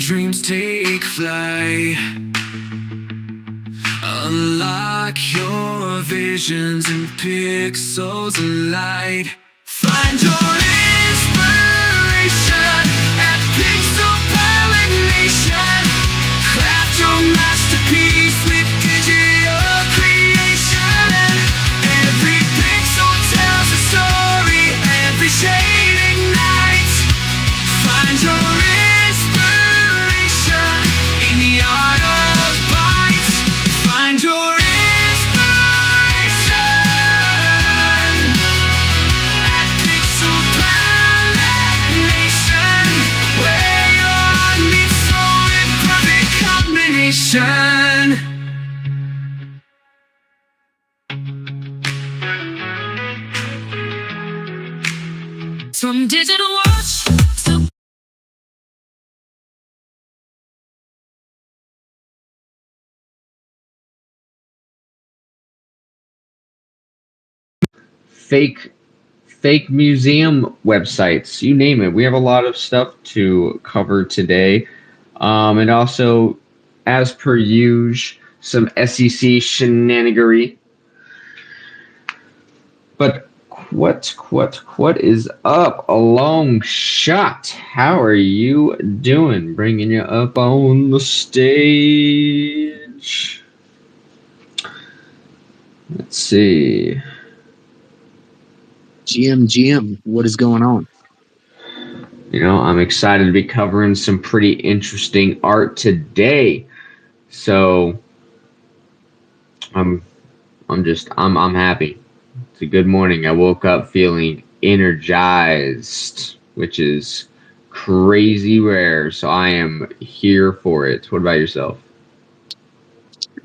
dreams take flight. Unlock your visions in pixels of light. Find your inspiration at Pixel Pollination. Craft your masterpiece with digital creation. Every pixel tells a story, every shade ignites. Find your inspiration in the art of bites. Find your inspiration at Pixel Pollination, where your art meets soul in perfect combination. From digital watch to fake museum websites, you name it. We have a lot of stuff to cover today. And also, as per usual, some SEC shenanigery. But what is up, a long shot? How are you doing? Bringing you up on the stage. Let's see. GM, what is going on? You know, I'm excited to be covering some pretty interesting art today. So I'm happy. It's a good morning. I woke up feeling energized, which is crazy rare. So I am here for it. What about yourself?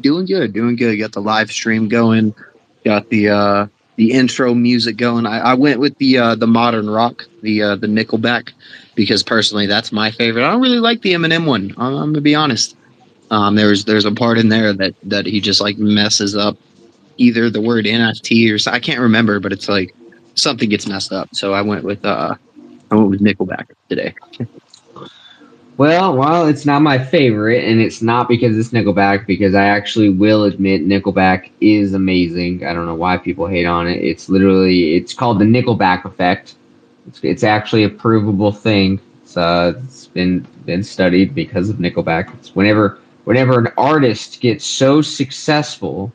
Doing good. Got the live stream going. Got the intro music going. I went with the modern rock, the Nickelback, because personally that's my favorite. I don't really like the Eminem one. I'm gonna be honest. There's a part in there that he just like messes up either the word NFT or I can't remember, but it's like something gets messed up. So I went with Nickelback today. Well, it's not my favorite, and it's not because it's Nickelback, because I actually will admit Nickelback is amazing. I don't know why people hate on it. It's called the Nickelback effect. It's actually a provable thing. It's been studied because of Nickelback. It's whenever an artist gets so successful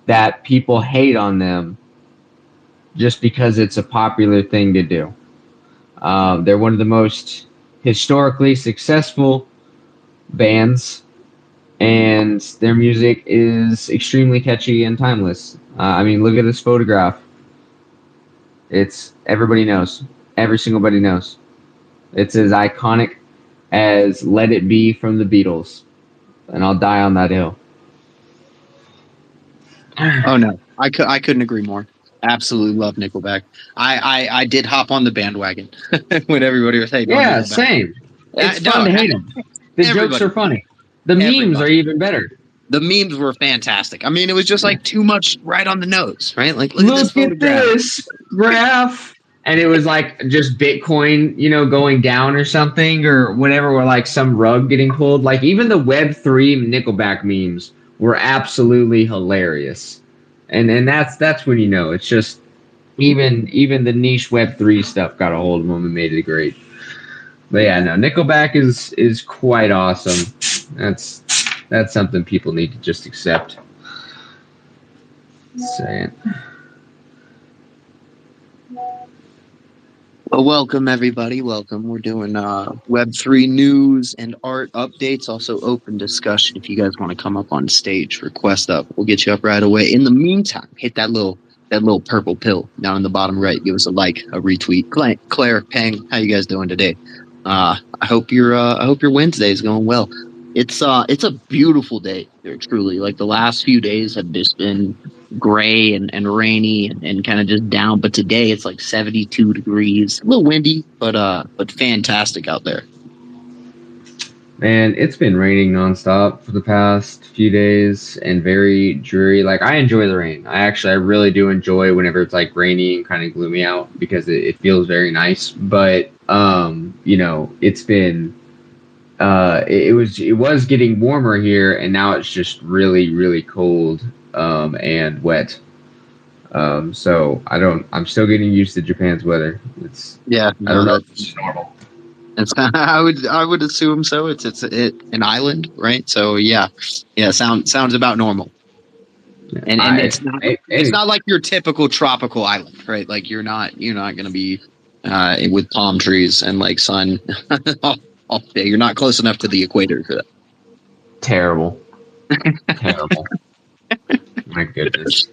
that people hate on them just because it's a popular thing to do. They're one of the most historically successful bands, and their music is extremely catchy and timeless. I mean, look at this photograph. Everybody knows. Every single body knows. It's as iconic as Let It Be from the Beatles. And I'll die on that hill. Oh no, I couldn't agree more. Absolutely love Nickelback. I did hop on the bandwagon when everybody was hating. Yeah, same. It's fun to hate them. The jokes are funny. The memes are even better. The memes were fantastic. I mean, it was just like too much right on the nose, right? Like, look at this graph. And it was like just Bitcoin, going down or something or whatever, or like some rug getting pulled. Like even the Web3 Nickelback memes were absolutely hilarious. And that's when you know it's just even the niche Web3 stuff got a hold of them and made it great. But yeah, no, Nickelback is quite awesome. That's something people need to just accept. Saying. Well, welcome everybody. Welcome. We're doing Web3 news and art updates. Also open discussion. If you guys want to come up on stage, request up. We'll get you up right away. In the meantime, hit that little purple pill down in the bottom right. Give us a like, a retweet. Claire, Pang, how you guys doing today? I hope your Wednesday is going well. It's a beautiful day here, truly. Like the last few days have just been gray and rainy and kind of just down, but today it's like 72 degrees, a little windy, but fantastic out there. Man, it's been raining nonstop for the past few days and very dreary. Like, I enjoy the rain. I really do enjoy whenever it's like rainy and kind of gloomy out because it feels very nice. But, it's been it was getting warmer here, and now it's just really really cold and wet. So I'm still getting used to Japan's weather. Yeah, I don't no, know if that's it's normal. it's I would assume so. It's an island, right? So yeah, sounds about normal. And it's not like your typical tropical island, right? Like you're not going to be with palm trees and like sun all day. You're not close enough to the equator for that. Terrible, terrible. My goodness.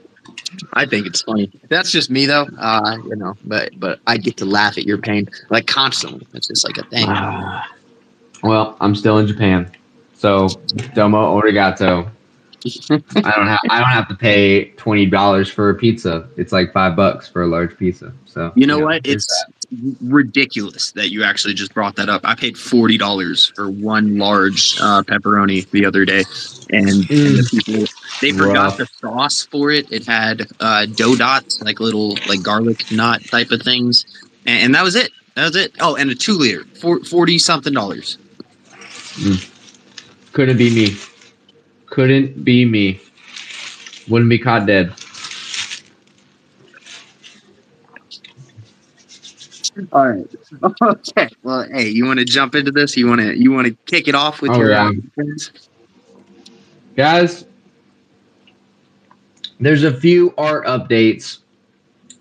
I think it's funny. That's just me though. But I get to laugh at your pain like constantly. It's just like a thing. Well, I'm still in Japan, so domo arigato. I don't have to pay $20 for a pizza. It's like $5 for a large pizza. So You know what? there's It's ridiculous that you actually just brought that up. I paid $40 for one large pepperoni the other day, and the people they forgot rough. the sauce for it. It had dough dots, like little like garlic knot type of things, and that was it. That was it. Oh, and a 2 liter, 40 something dollars. Couldn't be me. Couldn't be me. Wouldn't be caught dead. All right. Okay. Well, hey, you want to jump into this? You want to kick it off with Oh, your yeah. friends? Guys, there's a few art updates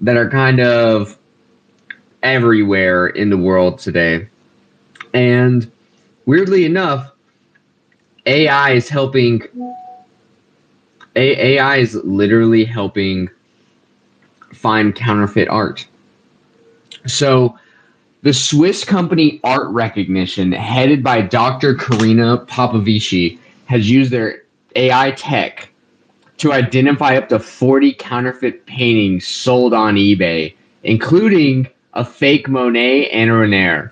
that are kind of everywhere in the world today. And weirdly enough, AI is helping. AI is literally helping find counterfeit art. So, the Swiss company Art Recognition, headed by Dr. Karina Popovici, has used their AI tech to identify up to 40 counterfeit paintings sold on eBay, including a fake Monet and a Renoir.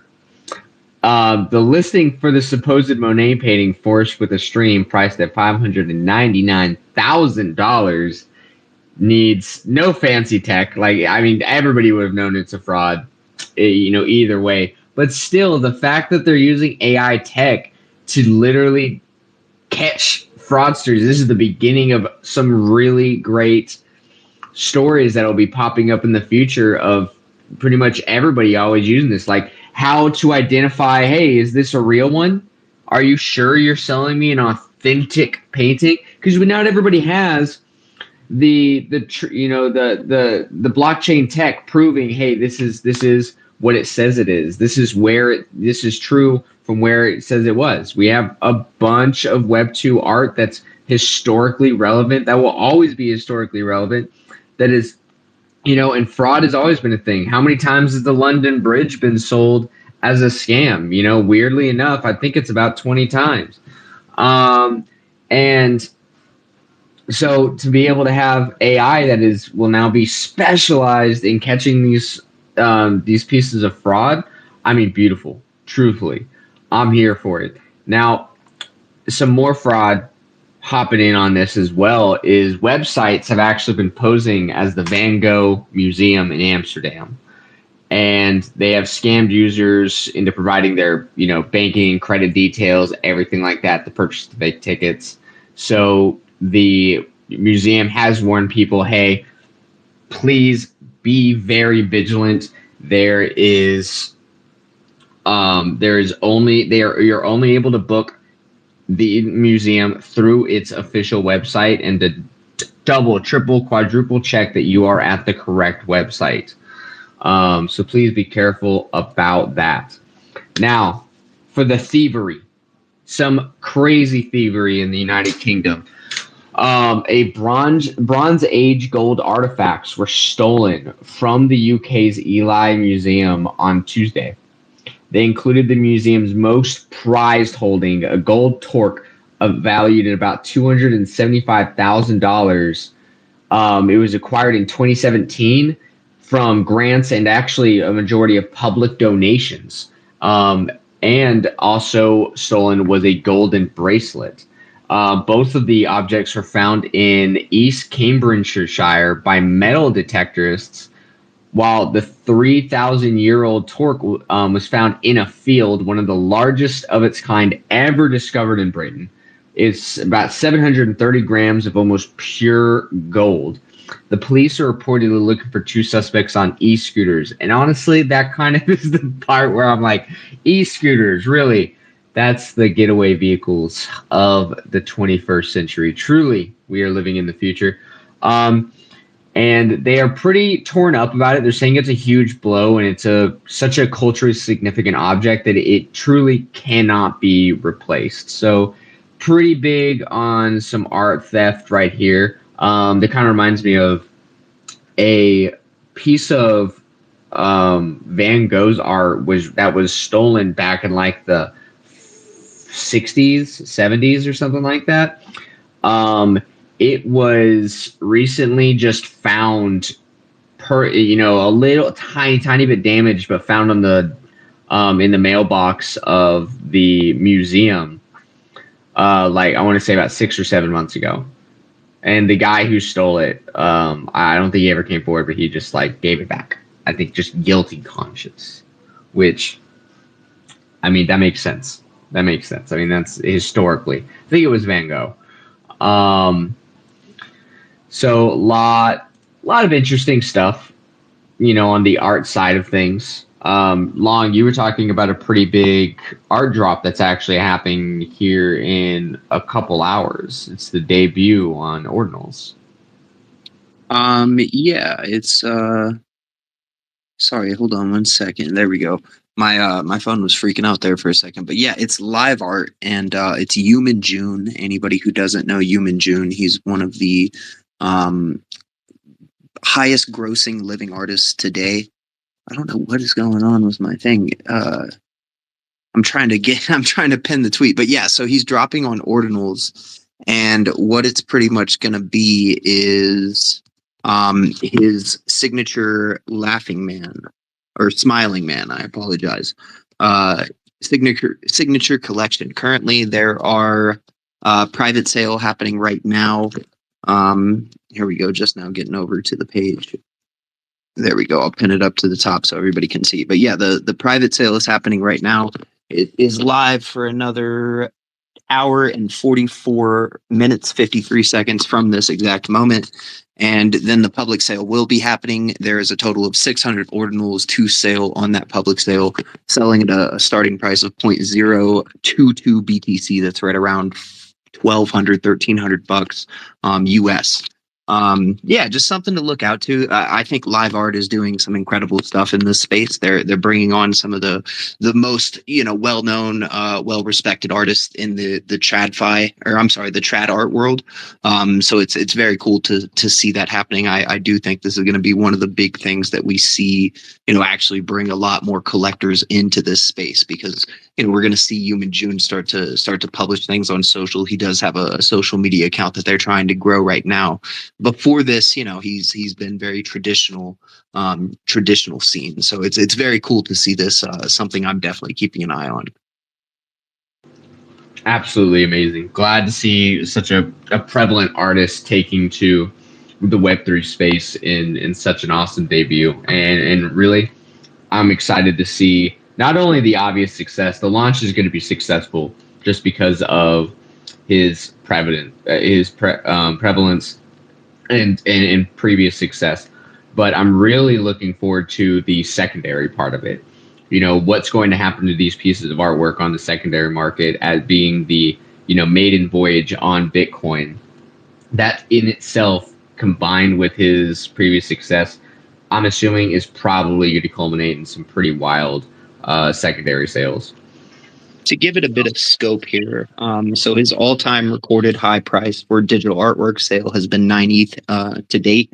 The listing for the supposed Monet painting, Forced with a Stream, priced at $599,000, needs no fancy tech. Like, I mean, everybody would have known it's a fraud, either way. But still, the fact that they're using AI tech to literally catch fraudsters, this is the beginning of some really great stories that will be popping up in the future of pretty much everybody always using this. Like, how to identify, hey, is this a real one? Are you sure you're selling me an authentic painting? Because not everybody has the blockchain tech proving, hey, this is what it says it is. This is true from where it says it was. We have a bunch of Web2 art that's historically relevant, that will always be historically relevant, that is, and fraud has always been a thing. How many times has the London Bridge been sold as a scam? Weirdly enough, I think it's about 20 times. And so to be able to have AI that will now be specialized in catching these pieces of fraud, I mean, beautiful. Truthfully, I'm here for it. Now, some more fraud hopping in on this as well is websites have actually been posing as the Van Gogh Museum in Amsterdam, and they have scammed users into providing their banking, credit details, everything like that to purchase the fake tickets. So the museum has warned people, hey, please be very vigilant. You're only able to book the museum through its official website, and to double, triple, quadruple check that you are at the correct website. So please be careful about that. Now, for the thievery, some crazy thievery in the United Kingdom. A Bronze Age gold artifacts were stolen from the UK's Ely Museum on Tuesday. They included the museum's most prized holding, a gold torque valued at about $275,000. It was acquired in 2017 from grants and actually a majority of public donations. And also stolen was a golden bracelet. Both of the objects were found in East Cambridgeshire by metal detectorists while the 3,000-year-old torque was found in a field, one of the largest of its kind ever discovered in Britain. It's about 730 grams of almost pure gold. The police are reportedly looking for two suspects on e-scooters. And honestly, that kind of is the part where I'm like, e-scooters, really? That's the getaway vehicles of the 21st century. Truly, we are living in the future. And they are pretty torn up about it. They're saying it's a huge blow and it's such a culturally significant object that it truly cannot be replaced. So pretty big on some art theft right here. That kind of reminds me of a piece of Van Gogh's art that was stolen back in like the 60s, 70s, or something like that. It was recently just found a little tiny bit damaged, but found on the in the mailbox of the museum. Like I want to say about 6 or 7 months ago. And the guy who stole it, I don't think he ever came forward, but he just like gave it back. I think just guilty conscience, which, I mean, that makes sense. That makes sense. I mean, that's historically. I think it was Van Gogh. So lot of interesting stuff, on the art side of things. Long, you were talking about a pretty big art drop that's actually happening here in a couple hours. It's the debut on Ordinals. Yeah, it's sorry, hold on one second. There we go. My phone was freaking out there for a second, but yeah, it's live art, and it's Human June. Anybody who doesn't know Human June, he's one of the highest grossing living artists today. I don't know what is going on with my thing. I'm trying to pin the tweet, but yeah, so he's dropping on Ordinals, and what it's pretty much going to be is his signature laughing man or smiling man. I apologize. Signature collection. Currently, there are private sale happening right now. Here we go. Just now getting over to the page. There we go. I'll pin it up to the top so everybody can see. But yeah, the private sale is happening right now. It is live for another hour and 44 minutes, 53 seconds from this exact moment. And then the public sale will be happening. There is a total of 600 ordinals to sale on that public sale, selling at a starting price of 0.022 BTC. That's right around $1,200-$1,300 US. Yeah, just something to look out to. I think live art is doing some incredible stuff in this space. They're bringing on some of the most well-known, well-respected artists in the trad art world. So it's very cool to see that happening. I do think this is going to be one of the big things that we see, actually bring a lot more collectors into this space, because we're going to see Human June start to publish things on social. He does have a social media account that they're trying to grow right now. Before this, he's been very traditional scene. So it's very cool to see this. Something I'm definitely keeping an eye on. Absolutely amazing. Glad to see such a prevalent artist taking to the Web3 space in such an awesome debut. And really, I'm excited to see not only the obvious success, the launch is going to be successful just because of his prevalence and previous success. But I'm really looking forward to the secondary part of it. What's going to happen to these pieces of artwork on the secondary market as being the, maiden voyage on Bitcoin. That in itself, combined with his previous success, I'm assuming is probably going to culminate in some pretty wild secondary sales. To give it a bit of scope here, so his all-time recorded high price for digital artwork sale has been 9 ETH to date.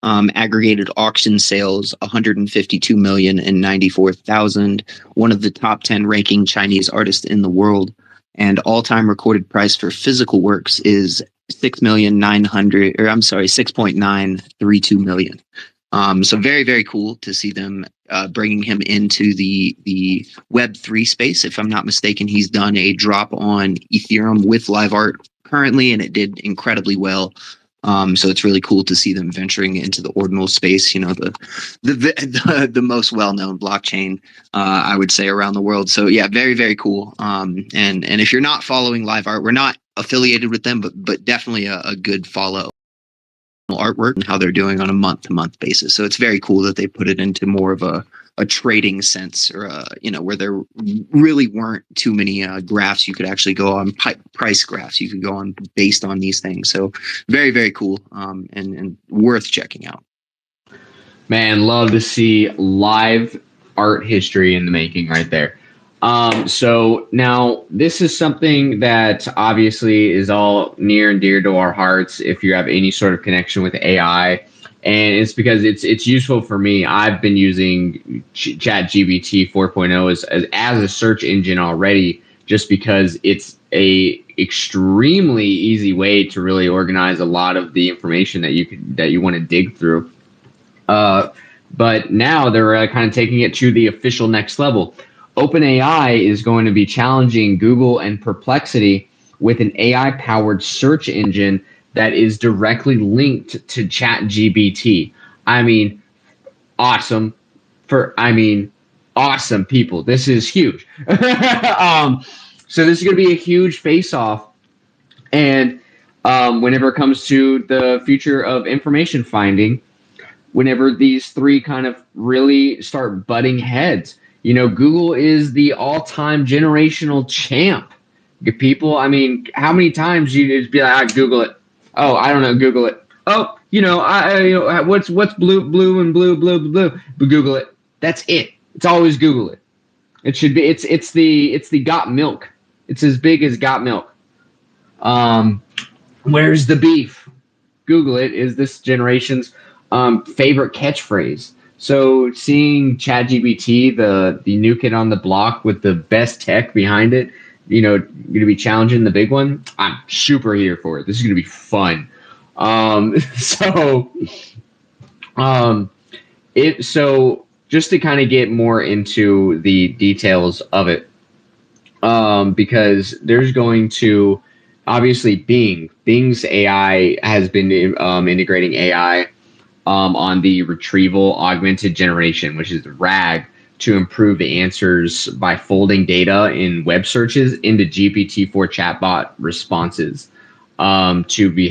Aggregated auction sales 152,094,000. One of the top 10 ranking Chinese artists in the world, and all-time recorded price for physical works is 6.932 million. So very, very cool to see them bringing him into the Web3 space. If I'm not mistaken, he's done a drop on Ethereum with live art currently, and it did incredibly well. So it's really cool to see them venturing into the ordinal space, the most well-known blockchain, I would say, around the world. So yeah, very, very cool. And if you're not following Live Art, we're not affiliated with them, but definitely a good follow artwork and how they're doing on a month-to-month basis. So it's very cool that they put it into more of a trading sense, or where there really weren't too many graphs you could actually go on, price graphs you could go on based on these things. So very, very cool, and worth checking out. Man, love to see live art history in the making right there. So now this is something that obviously is all near and dear to our hearts if you have any sort of connection with AI. And it's because it's useful for me. I've been using ChatGPT 4.0 as a search engine already, just because it's a extremely easy way to really organize a lot of the information that you want to dig through. But now they're kind of taking it to the official next level. OpenAI is going to be challenging Google and Perplexity with an AI-powered search engine that is directly linked to ChatGPT. I mean, awesome. Awesome, people. This is huge. So this is going to be a huge face-off. And whenever it comes to the future of information finding, whenever these three kind of really start butting heads, Google is the all-time generational champ. People, I mean, how many times you just be like, Google it. Oh, I don't know, Google it. Oh, what's blue and blue. Google it. That's it. It's always Google it. It should be. It's the got milk. It's as big as got milk. Where's the beef? Google it is this generation's favorite catchphrase. So seeing ChatGPT, the new kid on the block with the best tech behind it, going to be challenging the big one. I'm super here for it. This is going to be fun. So just to kind of get more into the details of it, because there's going to obviously Bing's AI has been integrating AI on the retrieval augmented generation, which is the RAG, to improve the answers by folding data in web searches into GPT-4 chatbot responses, to be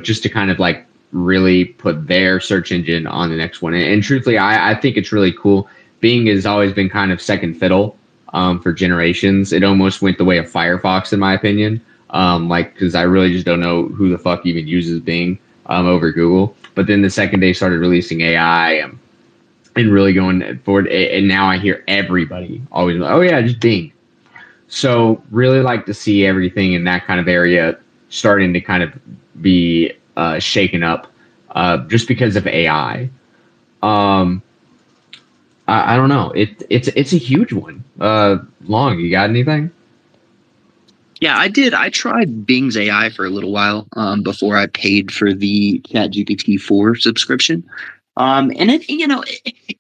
just to kind of like really put their search engine on the next one. And truthfully, I think it's really cool. Bing has always been kind of second fiddle for generations. It almost went the way of Firefox, in my opinion, because I really just don't know who the fuck even uses Bing over Google. But then the second they started releasing AI and really going forward, and now I hear everybody always, oh yeah, just Bing. So really like to see everything in that kind of area starting to kind of be shaken up, just because of AI. I don't know. It's a huge one. Long, you got anything? Yeah, I did. I tried Bing's AI for a little while before I paid for the ChatGPT 4 subscription. And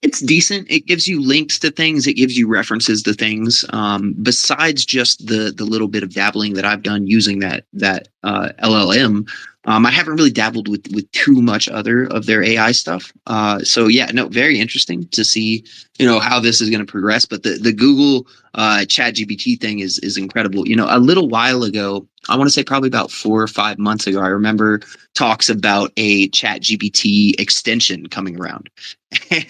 it's decent. It gives you links to things. It gives you references to things. Besides just the little bit of dabbling that I've done using that LLM, I haven't really dabbled with too much other of their AI stuff. So yeah, no, very interesting to see, how this is going to progress. But the Google ChatGPT thing is incredible. A little while ago, I want to say probably about 4 or 5 months ago, I remember talks about a ChatGPT extension coming around.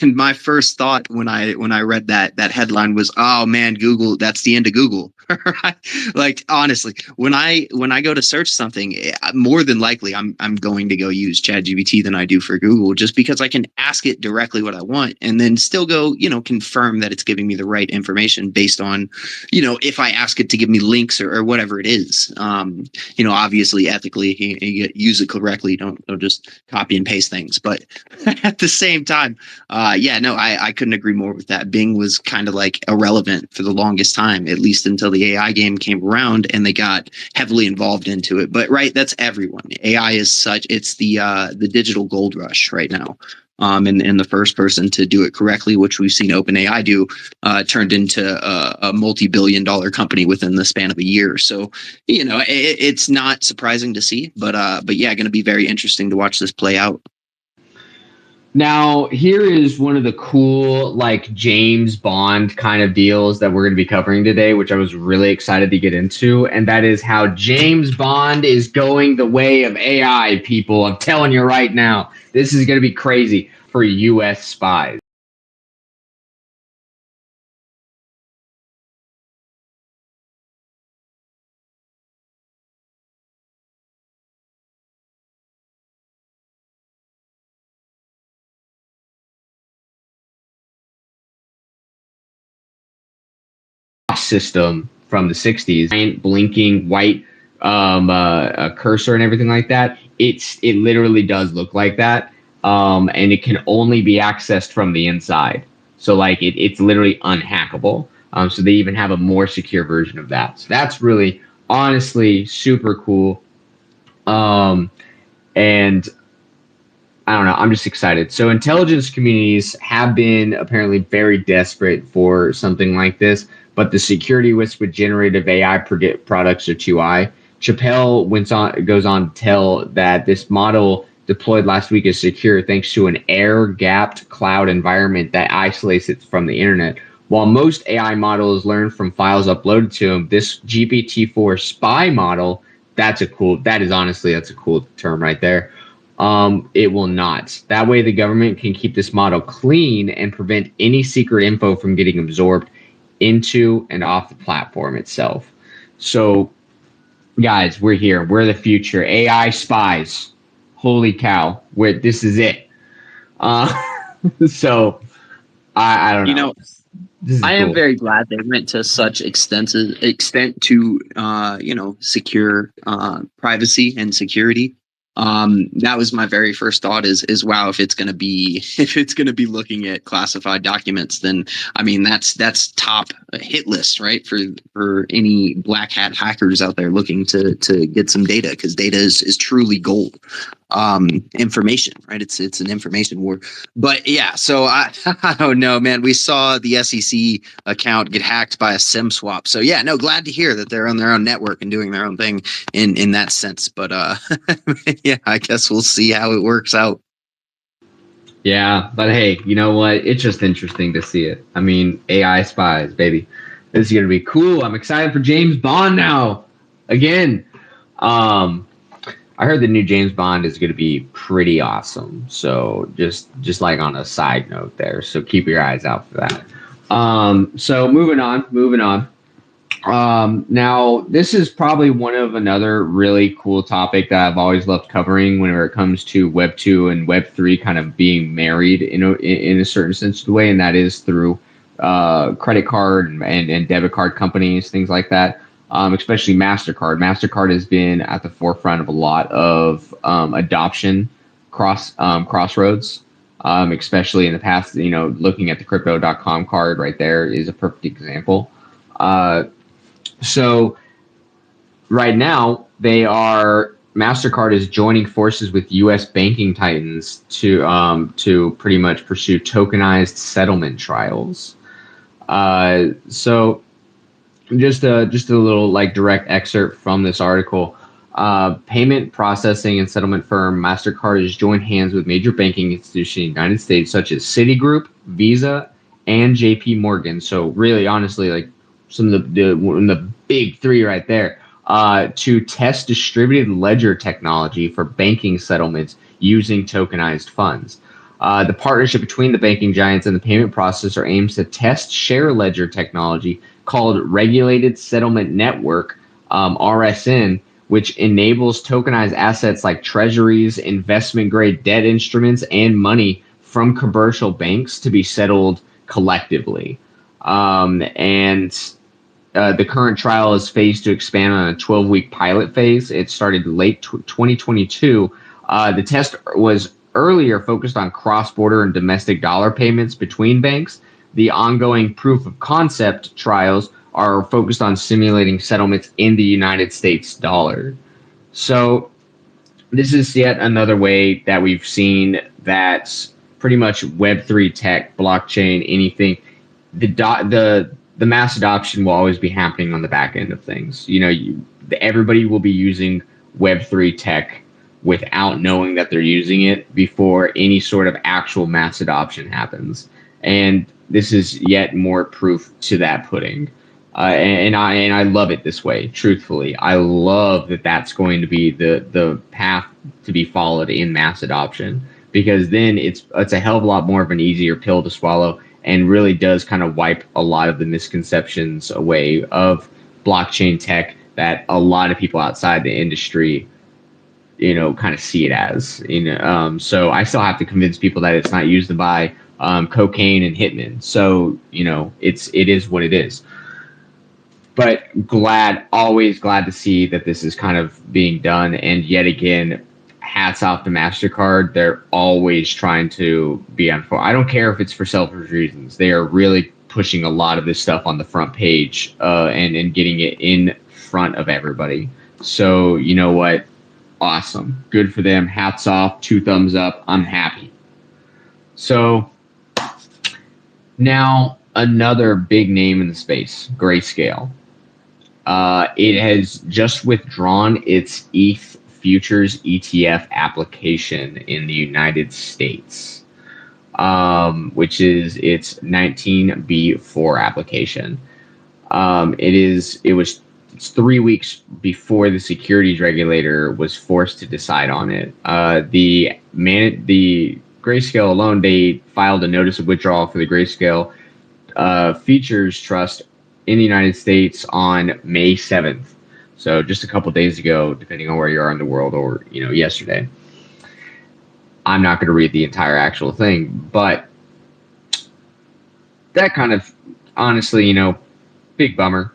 And my first thought when I read that headline was, oh man, Google, that's the end of Google. Right? Like, honestly, when I go to search something, more than likely I'm going to go use ChatGPT than I do for Google, just because I can ask it directly what I want and then still go, confirm that it's giving me the right information based on, if I ask it to give me links or whatever it is. Obviously ethically, you use it correctly. Don't just copy and paste things. But at the same time, I couldn't agree more with that. Bing was kind of like irrelevant for the longest time, at least until the AI game came around and they got heavily involved into it. But right, that's everyone. AI is it's the digital gold rush right now. And the first person to do it correctly, which we've seen OpenAI do, turned into a multi-billion-dollar company within the span of a year. So, it's not surprising to see, but yeah, going to be very interesting to watch this play out. Now, here is one of the cool, like, James Bond kind of deals that we're going to be covering today, which I was really excited to get into. And that is how James Bond is going the way of AI, people. I'm telling you right now, this is going to be crazy for U.S. spies. System from the 60s, giant blinking white cursor and everything like that. It literally does look like that, and it can only be accessed from the inside. So like it's literally unhackable. So they even have a more secure version of that. So that's really honestly super cool. And I don't know. I'm just excited. So intelligence communities have been apparently very desperate for something like this, but the security risks with generative AI products are too high. Chappelle goes on to tell that this model deployed last week is secure thanks to an air-gapped cloud environment that isolates it from the internet. While most AI models learn from files uploaded to them, this GPT-4 spy model, that's a cool term right there. It will not. That way, the government can keep this model clean and prevent any secret info from getting absorbed into and off the platform itself. So, guys, we're here. We're the future. AI spies. Holy cow! This is it. So, I don't know. I am very glad they went to such extent to secure privacy and security. That was my very first thought is wow, if it's going to be looking at classified documents, then I mean that's top hit list, right, for any black hat hackers out there looking to get some data, because data is truly gold. Information, right? It's an information war. But yeah, so I don't know, man. We saw the SEC account get hacked by a SIM swap. So yeah, no, glad to hear that they're on their own network and doing their own thing in that sense. But yeah, I guess we'll see how it works out. Yeah, but hey, you know what? It's just interesting to see it. I mean, AI spies, baby. This is gonna be cool. I'm excited for James Bond now. Again. I heard the new James Bond is going to be pretty awesome. So just like on a side note there. So keep your eyes out for that. So moving on. Now this is probably one of another really cool topic that I've always loved covering whenever it comes to Web 2 and Web 3 kind of being married in a certain sense of the way, and that is through credit card and debit card companies, things like that. Especially MasterCard. MasterCard has been at the forefront of a lot of adoption crossroads, especially in the past. Looking at the Crypto.com card right there is a perfect example. So right now, MasterCard is joining forces with U.S. banking titans to pretty much pursue tokenized settlement trials. So just a little like direct excerpt from this article. Payment processing and settlement firm MasterCard has joined hands with major banking institutions in the United States, such as Citigroup, Visa, and JP Morgan. So really, honestly, like some of the big three right there, to test distributed ledger technology for banking settlements using tokenized funds. The partnership between the banking giants and the payment processor aims to test share ledger technology called Regulated Settlement Network, RSN, which enables tokenized assets like treasuries, investment-grade debt instruments, and money from commercial banks to be settled collectively. The current trial is phased to expand on a 12-week pilot phase. It started late 2022. The test was earlier focused on cross-border and domestic dollar payments between banks. The ongoing proof of concept trials are focused on simulating settlements in the United States dollar. So this is yet another way that we've seen that pretty much Web3 tech, blockchain, anything, the mass adoption will always be happening on the back end of things. Everybody will be using Web3 tech without knowing that they're using it before any sort of actual mass adoption happens. And this is yet more proof to that pudding. And I love it this way. Truthfully, I love that that's going to be the path to be followed in mass adoption, because then it's a hell of a lot more of an easier pill to swallow, and really does kind of wipe a lot of the misconceptions away of blockchain tech that a lot of people outside the industry, kind of see it as. So I still have to convince people that it's not used to buy cocaine and hitmen. So it is what it is. But always glad to see that this is kind of being done. And yet again, hats off to MasterCard. They're always trying to be on. I don't care if it's for selfish reasons. They are really pushing a lot of this stuff on the front page and getting it in front of everybody. So you know what? Awesome. Good for them. Hats off. 2 thumbs up. I'm happy. So now another big name in the space, Grayscale. It has just withdrawn its ETH futures ETF application in the United States, which is its 19B4 application. It's 3 weeks before the securities regulator was forced to decide on it. The Grayscale alone, they filed a notice of withdrawal for the Grayscale Futures Trust in the United States on May 7th. So just a couple days ago, depending on where you are in the world, or yesterday. I'm not going to read the entire actual thing, but that kind of, honestly, big bummer.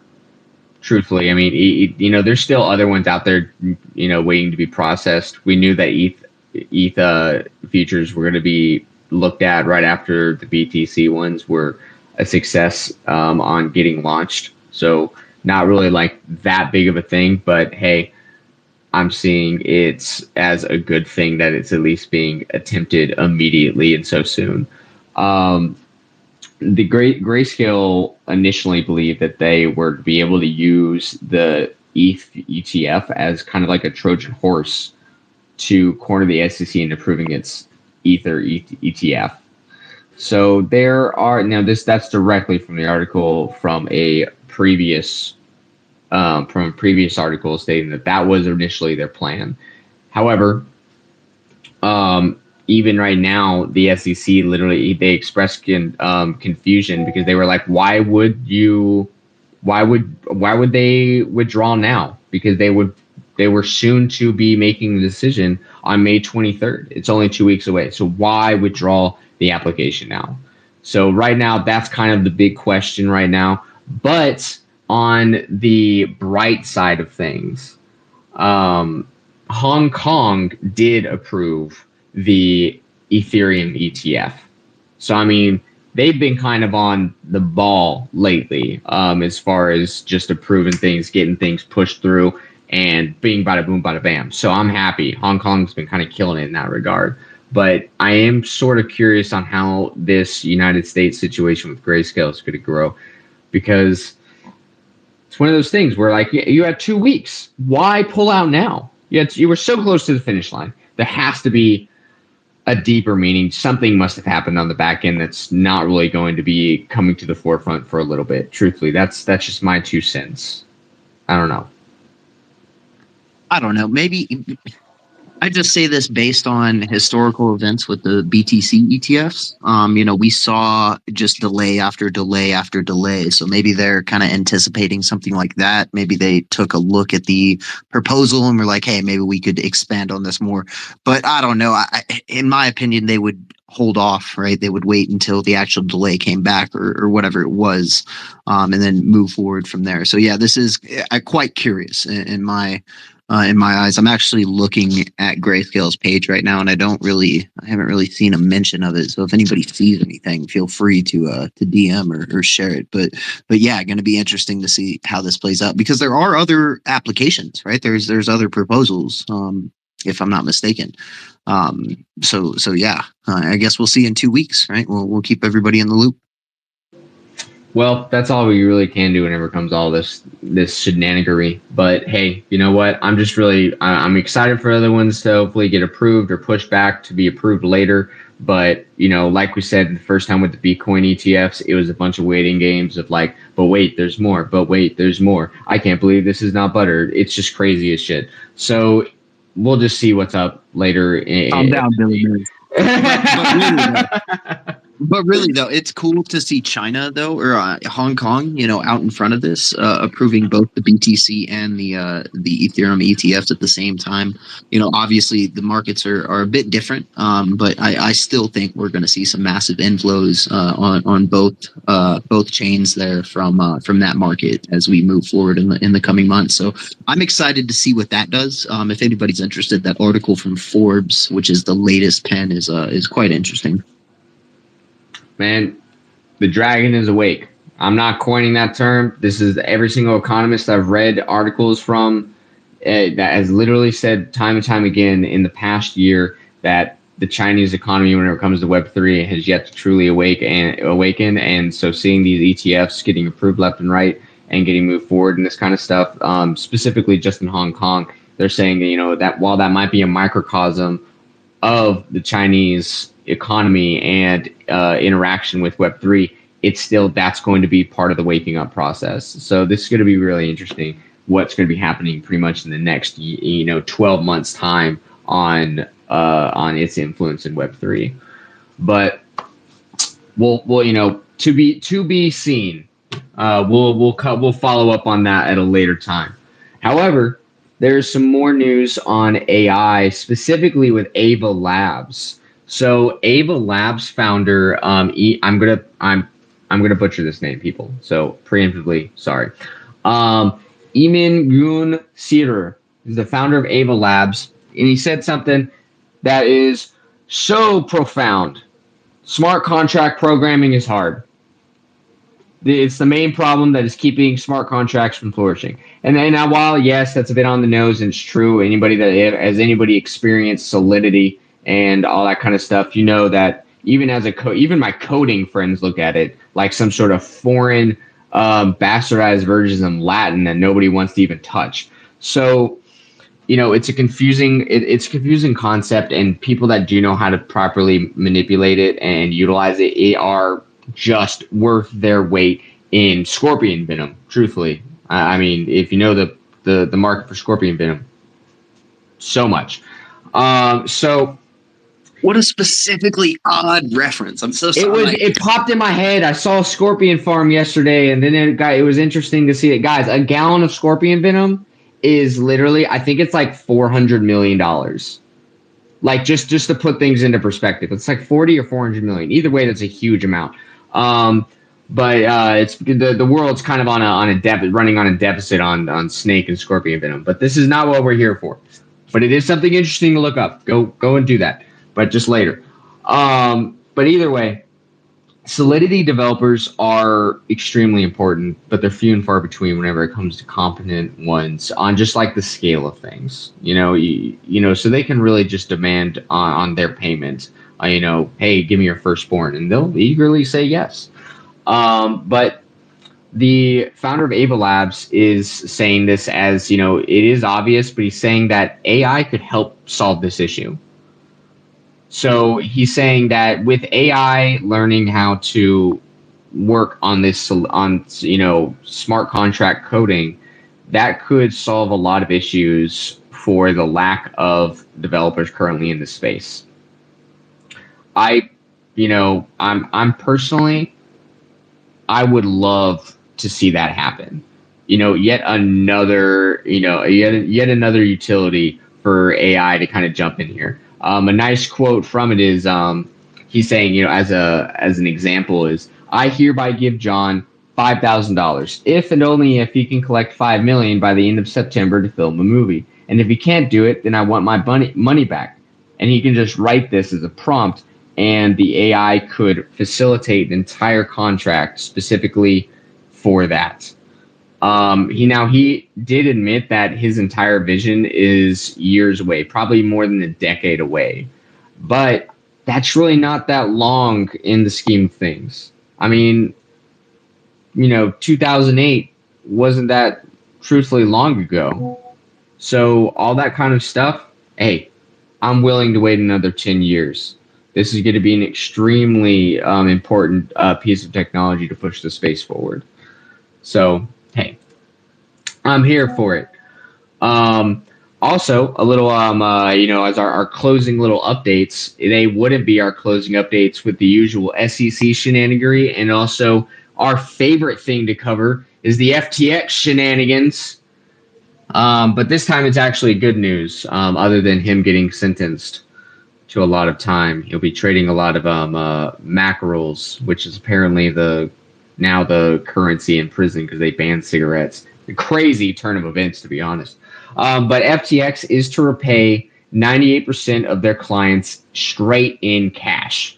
Truthfully, I mean, there's still other ones out there, waiting to be processed. We knew that ETH futures were going to be looked at right after the BTC ones were a success on getting launched. So not really like that big of a thing, but hey, I'm seeing it as a good thing that it's at least being attempted immediately and so soon. The Grayscale initially believed that they were to be able to use the ETH ETF as kind of like a Trojan horse to corner the SEC into approving its Ether ETF. So that's directly from the article from a previous article stating that was initially their plan. However, even right now, the SEC literally, they expressed confusion, because they were like, why would they withdraw now? Because they were soon to be making the decision on May 23rd. It's only 2 weeks away. So why withdraw the application now? So right now, that's kind of the big question right now. But on the bright side of things, Hong Kong did approve the Ethereum ETF. So, I mean, they've been kind of on the ball lately, as far as just approving things, getting things pushed through, and being bada boom, bada bam. So I'm happy. Hong Kong's been kind of killing it in that regard. But I am sort of curious on how this United States situation with Grayscale is going to grow, because it's one of those things where, like, you had 2 weeks. Why pull out now? You were so close to the finish line. There has to be a deeper meaning. Something must have happened on the back end that's not really going to be coming to the forefront for a little bit. Truthfully, that's just my 2 cents. I don't know. Maybe I just say this based on historical events with the BTC ETFs. We saw just delay after delay after delay. So maybe they're kind of anticipating something like that. Maybe they took a look at the proposal and were like, hey, maybe we could expand on this more. But I don't know. In my opinion, they would hold off, right? They would wait until the actual delay came back or whatever it was, and then move forward from there. So yeah, this is quite curious in my eyes. I'm actually looking at Grayscale's page right now, and I haven't really seen a mention of it. So if anybody sees anything, feel free to DM or share it. But yeah, going to be interesting to see how this plays out, because there are other applications, right? There's other proposals. if I'm not mistaken. So yeah, I guess we'll see in 2 weeks, right? We'll keep everybody in the loop. Well, that's all we really can do whenever it comes to all this shenanigery. But hey, you know what? I'm excited for other ones to hopefully get approved or pushed back to be approved later. But like we said the first time with the Bitcoin ETFs, it was a bunch of waiting games of like, but wait, there's more. But wait, there's more. I can't believe this is not buttered. It's just crazy as shit. So we'll just see what's up later. Calm down, Billy. But really, though, it's cool to see China, though, or Hong Kong, out in front of this, approving both the BTC and the Ethereum ETFs at the same time. Obviously the markets are a bit different, but I still think we're going to see some massive inflows on both chains there from that market as we move forward in the coming months. So I'm excited to see what that does. If anybody's interested, that article from Forbes, which is the latest pen, is quite interesting. Man, the dragon is awake. I'm not coining that term. This is every single economist I've read articles from that has literally said time and time again in the past year that the Chinese economy, whenever it comes to Web3, has yet to truly awaken. And so seeing these ETFs getting approved left and right and getting moved forward and this kind of stuff, specifically just in Hong Kong, they're saying that while that might be a microcosm of the Chinese economy and interaction with Web3, that's going to be part of the waking up process. So this is going to be really interesting. What's going to be happening pretty much in the next 12 months time on its influence in Web3. But we'll to be seen. We'll follow up on that at a later time. However, there's some more news on AI, specifically with Ava Labs. So Ava Labs founder, I'm gonna butcher this name, people. So preemptively, sorry. Emin Gun Sirer is the founder of Ava Labs, and he said something that is so profound. Smart contract programming is hard. It's the main problem that is keeping smart contracts from flourishing. And now, while yes, that's a bit on the nose, and it's true. Anybody that has experienced Solidity and all that kind of stuff, that even even my coding friends look at it like some sort of foreign bastardized version of Latin that nobody wants to even touch. So it's a confusing concept, and people that do know how to properly manipulate it and utilize it are just worth their weight in scorpion venom. Truthfully, I mean, if you know the market for scorpion venom, so much. So what a specifically odd reference. I'm so sorry. It popped in my head. I saw a scorpion farm yesterday, and then it was interesting to see it. Guys, a gallon of scorpion venom is literally, I think it's like $400 million. Like just to put things into perspective, it's like 40 or 400 million. Either way, that's a huge amount. But it's the world's kind of running on a deficit on snake and scorpion venom. But this is not what we're here for. But it is something interesting to look up. Go and do that, but just later. But either way, Solidity developers are extremely important, but they're few and far between whenever it comes to competent ones on just like the scale of things. So they can really just demand on their payment. Hey, give me your firstborn, and they'll eagerly say yes. But the founder of Ava Labs is saying this as, it is obvious, but he's saying that AI could help solve this issue. So he's saying that with AI learning how to work on smart contract coding, that could solve a lot of issues for the lack of developers currently in this space. I'm personally, I would love to see that happen. Yet another utility for AI to kind of jump in here. A nice quote from it is, he's saying, as an example is, I hereby give John $5,000 if and only if he can collect $5 million by the end of September to film a movie. And if he can't do it, then I want my money back. And he can just write this as a prompt, and the AI could facilitate an entire contract specifically for that. He did admit that his entire vision is years away, probably more than a decade away. But that's really not that long in the scheme of things. I mean, 2008 wasn't that truthfully long ago. So all that kind of stuff, hey, I'm willing to wait another 10 years. This is going to be an extremely important piece of technology to push the space forward. So, hey, I'm here for it. Also, a little, as our closing little updates, they wouldn't be our closing updates with the usual SEC shenanigery. And also, our favorite thing to cover is the FTX shenanigans. But this time it's actually good news, other than him getting sentenced to a lot of time. He'll be trading a lot of mackerels, which is apparently now the currency in prison because they banned cigarettes. A crazy turn of events, to be honest. But FTX is to repay 98% of their clients straight in cash.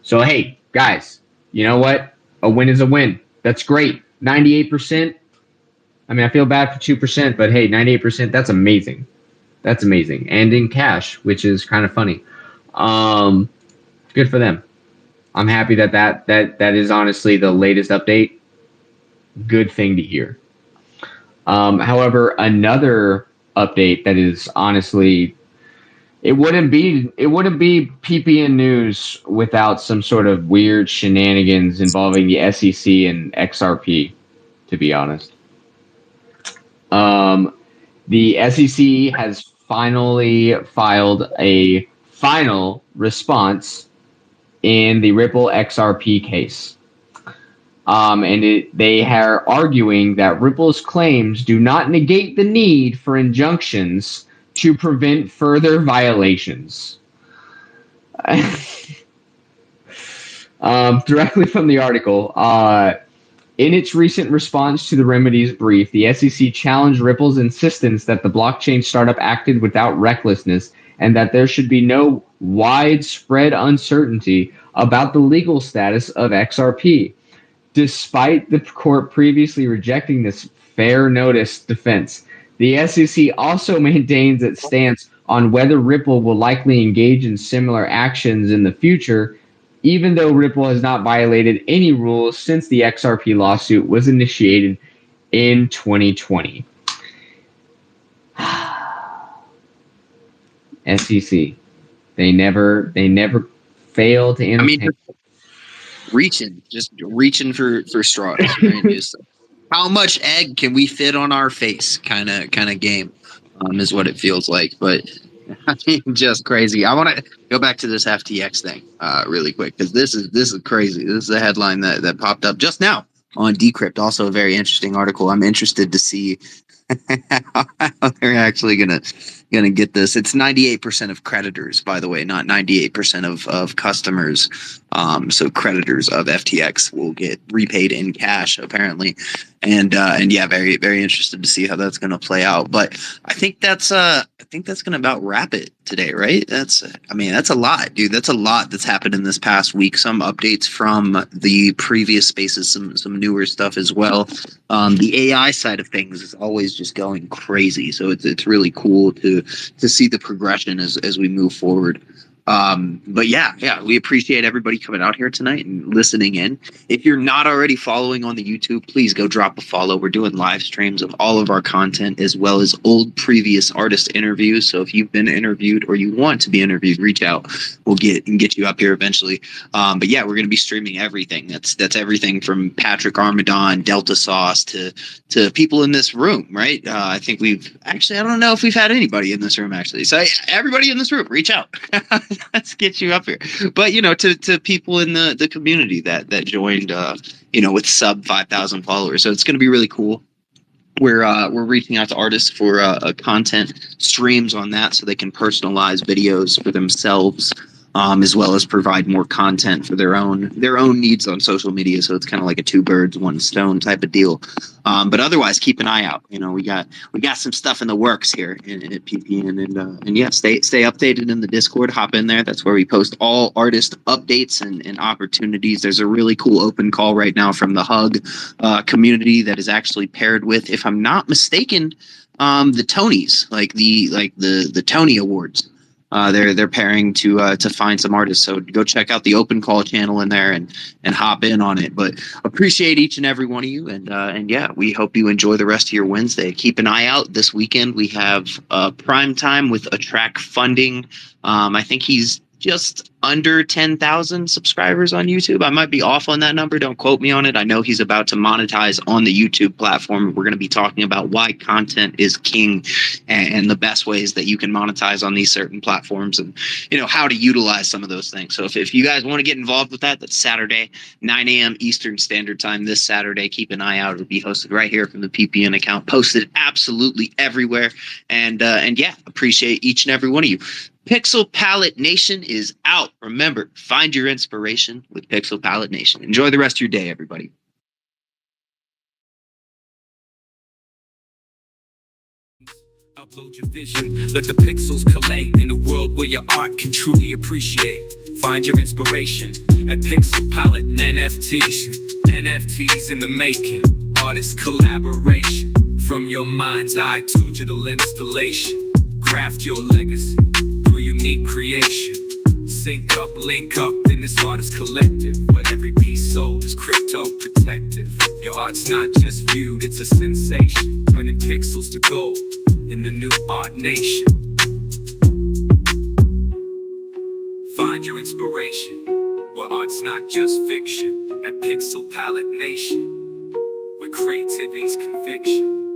So, hey, guys, you know what? A win is a win. That's great. 98%. I mean, I feel bad for 2%, but hey, 98%, that's amazing. That's amazing. And in cash, which is kind of funny. Good for them. I'm happy that is honestly the latest update. Good thing to hear. However, another update that is honestly, it wouldn't be PPN news without some sort of weird shenanigans involving the SEC and XRP, to be honest. The SEC has finally filed a final response in the Ripple XRP case. They are arguing that Ripple's claims do not negate the need for injunctions to prevent further violations. Directly from the article, in its recent response to the remedies brief, the SEC challenged Ripple's insistence that the blockchain startup acted without recklessness and that there should be no widespread uncertainty about the legal status of XRP. Despite the court previously rejecting this fair notice defense, the SEC also maintains its stance on whether Ripple will likely engage in similar actions in the future, even though Ripple has not violated any rules since the XRP lawsuit was initiated in 2020. SEC, they never fail to entertain. Just reaching for straws, right? Just how much egg can we fit on our face kind of game is what it feels like. But I mean, just crazy. I want to go back to this FTX thing really quick because this is crazy. This is a headline that popped up just now on Decrypt. Also a very interesting article. I'm interested to see how they're actually gonna get this. It's 98% of creditors, by the way, not 98% of customers. So creditors of FTX will get repaid in cash, apparently. And yeah, very, very interested to see how that's going to play out. But I think that's going to about wrap it today, right? That's a lot, dude. That's a lot that's happened in this past week. Some updates from the previous spaces, some newer stuff as well. The AI side of things is always just going crazy. So it's really cool to see the progression as we move forward. But yeah, we appreciate everybody coming out here tonight and listening in. If you're not already following on the YouTube, please go drop a follow. We're doing live streams of all of our content as well as old previous artist interviews. So if you've been interviewed or you want to be interviewed, reach out. We'll get you up here eventually. But yeah, we're going to be streaming everything. That's everything from Patrick Armadon, Delta Sauce to people in this room, right? I think I don't know if we've had anybody in this room actually. So everybody in this room, reach out. Let's get you up here. But to people in the community that joined with sub 5,000 followers. So it's going to be really cool. We're reaching out to artists for content streams on that so they can personalize videos for themselves. as well as provide more content for their own needs on social media. So it's kind of like a two birds, one stone type of deal. But otherwise, keep an eye out. You know, we got some stuff in the works here at PPN, and yeah, stay updated in the Discord. Hop in there. That's where we post all artist updates and opportunities. There's a really cool open call right now from the Hug community that is actually paired with, if I'm not mistaken, the Tonys, like the Tony Awards. They're pairing to find some artists. So go check out the open call channel in there and hop in on it. But appreciate each and every one of you, and yeah, we hope you enjoy the rest of your Wednesday. Keep an eye out this weekend. We have prime time with a track funding. I think he's just under 10,000 subscribers on YouTube. I might be off on that number. Don't quote me on it. I know he's about to monetize on the YouTube platform. We're going to be talking about why content is king and the best ways that you can monetize on these certain platforms, and how to utilize some of those things. So if you guys want to get involved with that, that's Saturday, 9 a.m. Eastern Standard Time this Saturday. Keep an eye out. It'll be hosted right here from the PPN account, posted absolutely everywhere. And yeah, appreciate each and every one of you. Pixel Palette Nation is out. Remember, find your inspiration with Pixel Palette Nation. Enjoy the rest of your day, everybody. Upload your vision, let the pixels collate in a world where your art can truly appreciate. Find your inspiration at Pixel Palette and NFTs. NFTs in the making, artist collaboration. From your mind's eye to digital installation. Craft your legacy through unique creation. Sync up, link up in this artist collective, where every piece sold is crypto protected. Your art's not just viewed, it's a sensation, turning pixels to gold in the new art nation. Find your inspiration, where art's not just fiction, at Pixel Palette Nation, where creativity's conviction.